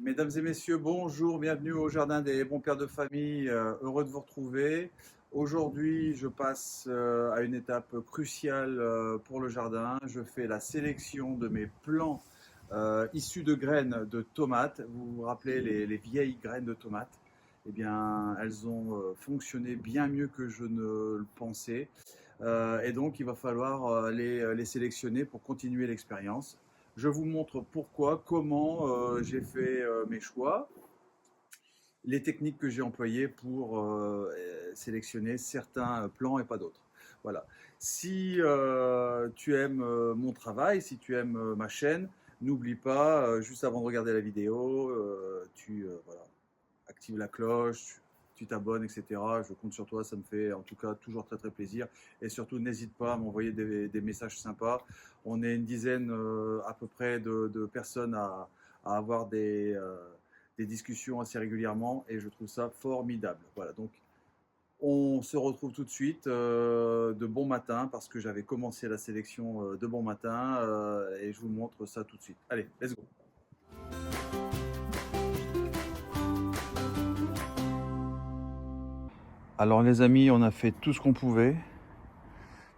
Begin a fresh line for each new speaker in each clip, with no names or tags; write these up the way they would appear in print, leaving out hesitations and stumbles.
Mesdames et messieurs, bonjour, bienvenue au Jardin des bons pères de famille, heureux de vous retrouver. Aujourd'hui, je passe à une étape cruciale pour le jardin. Je fais la sélection de mes plants issus de graines de tomates. Vous vous rappelez les vieilles graines de tomates? Eh bien, elles ont fonctionné bien mieux que je ne le pensais. Et donc, il va falloir les sélectionner pour continuer l'expérience. Je vous montre pourquoi, comment j'ai fait mes choix, les techniques que j'ai employées pour sélectionner certains plans et pas d'autres. Voilà. Si tu aimes mon travail, si tu aimes ma chaîne, n'oublie pas, juste avant de regarder la vidéo, voilà, active la cloche, tu t'abonnes, etc. Je compte sur toi, ça me fait en tout cas toujours très très plaisir. Et surtout, n'hésite pas à m'envoyer des messages sympas. On est une dizaine à peu près de personnes à avoir des discussions assez régulièrement et je trouve ça formidable. Voilà, donc on se retrouve tout de suite de bon matin parce que j'avais commencé la sélection de bon matin et je vous montre ça tout de suite. Allez, let's go. Alors les amis, on a fait tout ce qu'on pouvait,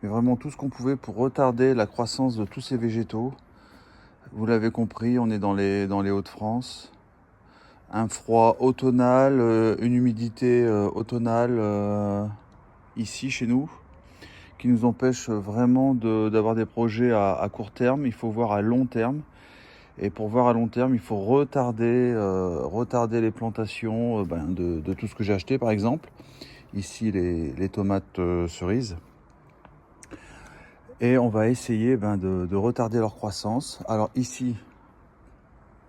mais vraiment tout ce qu'on pouvait pour retarder la croissance de tous ces végétaux. Vous l'avez compris, on est dans les Hauts-de-France. Un froid automnal, une humidité automnale ici chez nous, qui nous empêche vraiment d'avoir des projets à court terme. Il faut voir à long terme. Et pour voir à long terme, il faut retarder les plantations de tout ce que j'ai acheté, par exemple. Ici, les tomates cerises. Et on va essayer de retarder leur croissance. Alors ici,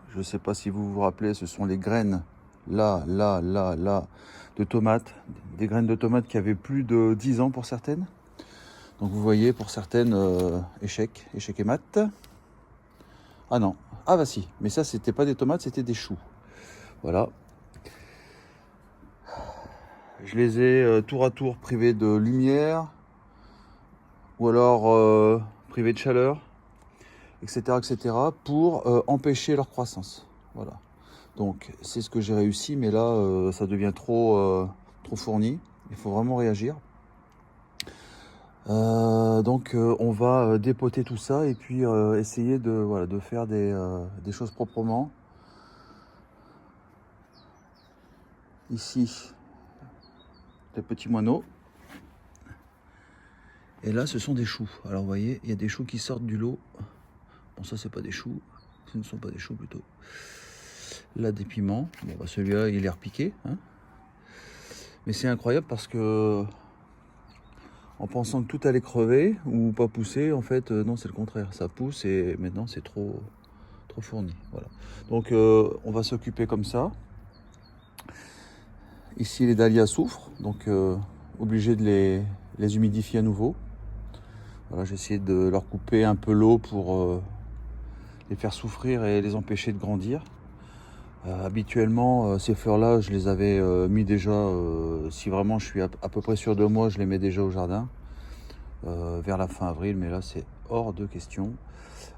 je ne sais pas si vous vous rappelez, ce sont les graines, là, de tomates. Des graines de tomates qui avaient plus de 10 ans pour certaines. Donc vous voyez, pour certaines, échec et mat. Ah non, ah bah si, mais ça c'était pas des tomates, c'était des choux. Voilà. Je les ai tour à tour privés de lumière, ou alors privés de chaleur, etc., pour empêcher leur croissance. Voilà. Donc c'est ce que j'ai réussi, mais là ça devient trop fourni. Il faut vraiment réagir. Donc on va dépoter tout ça et puis essayer de faire des choses proprement. Ici, les petits moineaux. Et là, ce sont des choux. Alors vous voyez, il y a des choux qui sortent du lot. Bon, ça c'est pas des choux. Ce ne sont pas des choux plutôt. Là, des piments. Bon, bah, celui-là, il est repiqué. Hein. Mais c'est incroyable parce que en pensant que tout allait crever ou pas pousser, en fait, non, c'est le contraire. Ça pousse et maintenant c'est trop fourni. Voilà. Donc on va s'occuper comme ça. Ici les dahlias souffrent, donc obligé de les humidifier à nouveau. Voilà, j'ai essayé de leur couper un peu l'eau pour les faire souffrir et les empêcher de grandir. Habituellement, ces fleurs-là, je les avais mis déjà, si vraiment je suis à peu près sûr de moi, je les mets déjà au jardin, vers la fin avril, mais là c'est hors de question.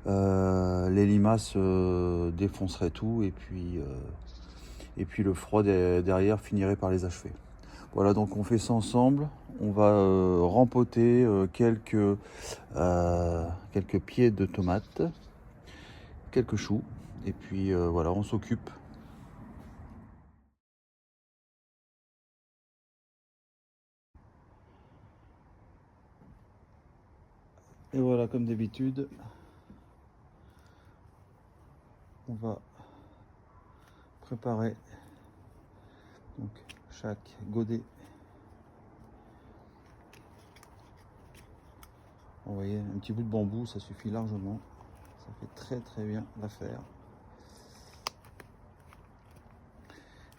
Les limaces défonceraient tout et puis le froid derrière finirait par les achever. Voilà, donc on fait ça ensemble. On va rempoter quelques pieds de tomates, quelques choux, et puis voilà, on s'occupe. Et voilà, comme d'habitude, on va préparer donc chaque godet. Vous voyez, un petit bout de bambou, ça suffit largement. Ça fait très bien l'affaire.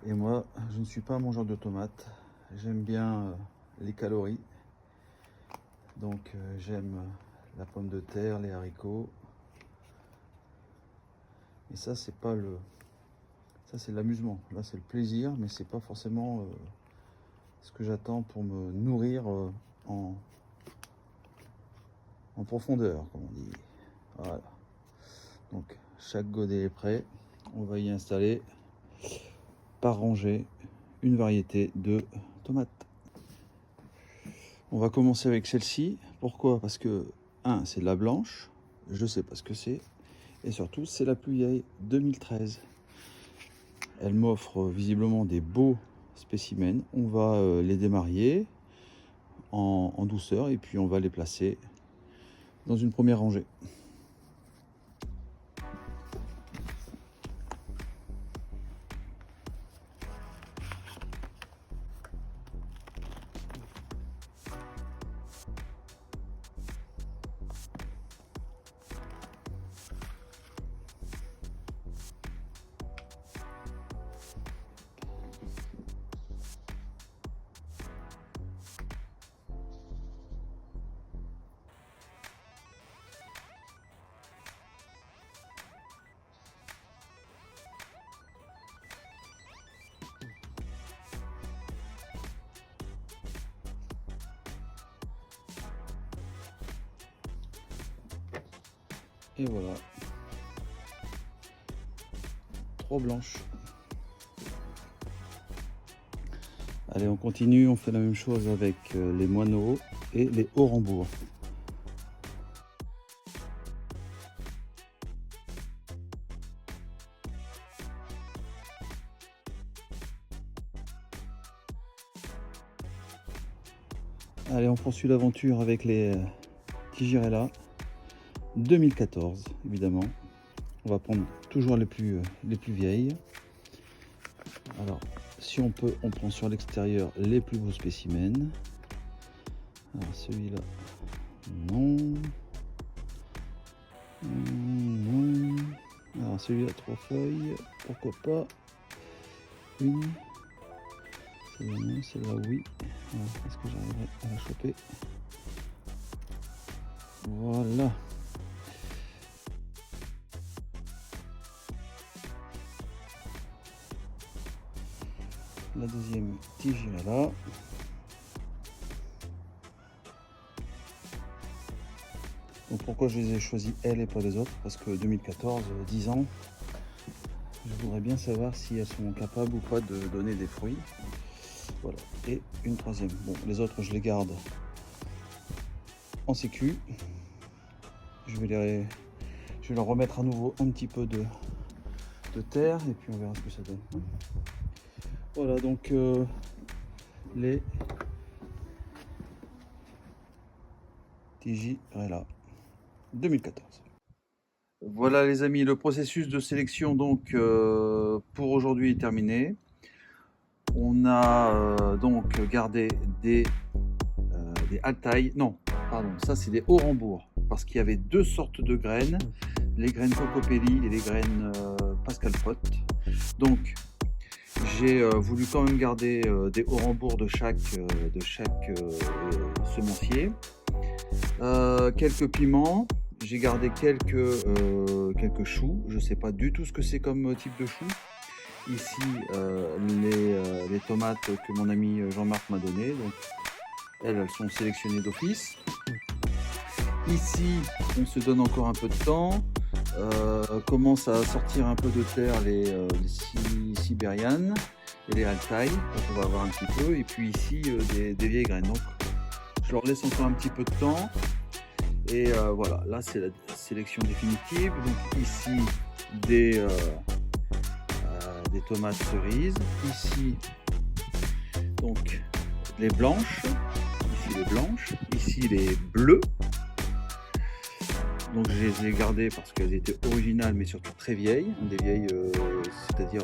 Et moi, je ne suis pas un mangeur de tomates. J'aime bien les calories. Donc j'aime la pomme de terre, les haricots. Et ça, c'est pas le... Ça, c'est l'amusement. Là, c'est le plaisir, mais c'est pas forcément ce que j'attends pour me nourrir en profondeur, comme on dit. Voilà. Donc, chaque godet est prêt. On va y installer par rangée, une variété de tomates. On va commencer avec celle-ci. Pourquoi? Parce que, c'est de la blanche, je ne sais pas ce que c'est, et surtout, c'est la plus vieille, 2013. Elle m'offre visiblement des beaux spécimens. On va les démarier en douceur, et puis on va les placer dans une première rangée. Et voilà, 3 blanches. Allez, on continue, on fait la même chose avec les moineaux et les hauts-rembours. Allez, on poursuit l'aventure avec les Tigirella 2014, évidemment. On va prendre toujours les plus vieilles. Alors, si on peut, on prend sur l'extérieur les plus beaux spécimens. Alors, celui-là, non. Non. Alors, celui-là, 3 feuilles. Pourquoi pas une. Celle-là, non. Celle-là, oui. Est-ce que j'arriverai à la choper? Voilà. La deuxième Tigirella. Donc pourquoi je les ai choisis elles et pas les autres? Parce que 2014, 10 ans, je voudrais bien savoir si elles sont capables ou pas de donner des fruits. Voilà. Et une troisième. Bon, les autres je les garde en sécu. Je vais leur remettre à nouveau un petit peu de terre et puis on verra ce que ça donne. Voilà donc les Tigirella 2014. Voilà les amis, le processus de sélection donc pour aujourd'hui est terminé. On a donc gardé des Altaï, non, pardon, ça c'est des hauts-rembours parce qu'il y avait 2 sortes de graines, les graines Cocopelli et les graines Pascal Pot. Donc j'ai voulu quand même garder des hauts-rembours de chaque semencier. Quelques piments, j'ai gardé quelques choux, je ne sais pas du tout ce que c'est comme type de chou. Ici les tomates que mon ami Jean-Marc m'a donné, donc elles sont sélectionnées d'office. Ici on se donne encore un peu de temps, commence à sortir un peu de terre les sibérianes et les Altaï, on va voir un petit peu, et puis ici des vieilles graines. Donc je leur laisse encore un petit peu de temps. Et voilà, là c'est la sélection définitive. Donc ici des tomates cerises. Ici donc les blanches. Ici les blanches. Ici les bleues. Donc je les ai gardées parce qu'elles étaient originales mais surtout très vieilles. Des vieilles, c'est-à-dire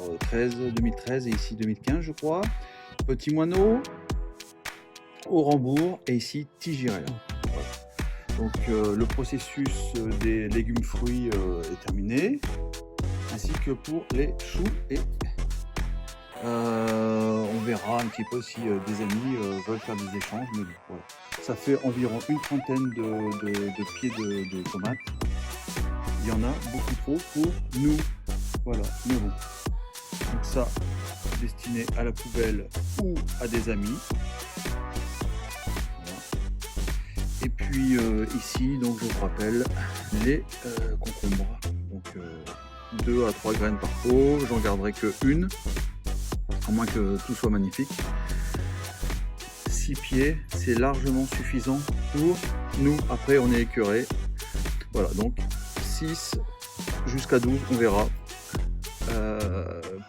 2013 et ici 2015 je crois. Petit moineau, hauts-rembours et ici Tigirella. Donc le processus des légumes fruits est terminé, ainsi que pour les choux et on verra un petit peu si des amis veulent faire des échanges. Mais voilà. Ça fait environ une trentaine de pieds de tomates. Il y en a beaucoup trop pour nous. Voilà, mais bon. Donc ça, destiné à la poubelle ou à des amis. Et puis ici, donc je vous rappelle, les concombres. Donc 2 à 3 graines par pot, j'en garderai que une, à moins que tout soit magnifique. 6 pieds, c'est largement suffisant pour nous. Après, on est écœuré. Voilà, donc 6 jusqu'à 12, on verra.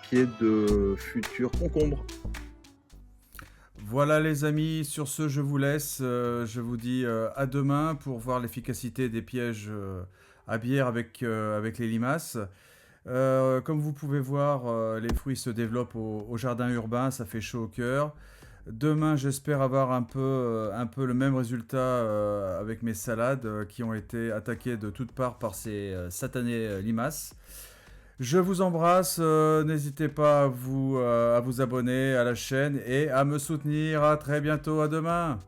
Pieds de futurs concombres. Voilà les amis, sur ce je vous laisse. Je vous dis à demain pour voir l'efficacité des pièges à bière avec les limaces. Comme vous pouvez voir, les fruits se développent au jardin urbain, ça fait chaud au cœur. Demain, j'espère avoir un peu le même résultat avec mes salades qui ont été attaquées de toutes parts par ces satanées limaces. Je vous embrasse, n'hésitez pas à vous abonner à la chaîne et à me soutenir. À très bientôt, à demain.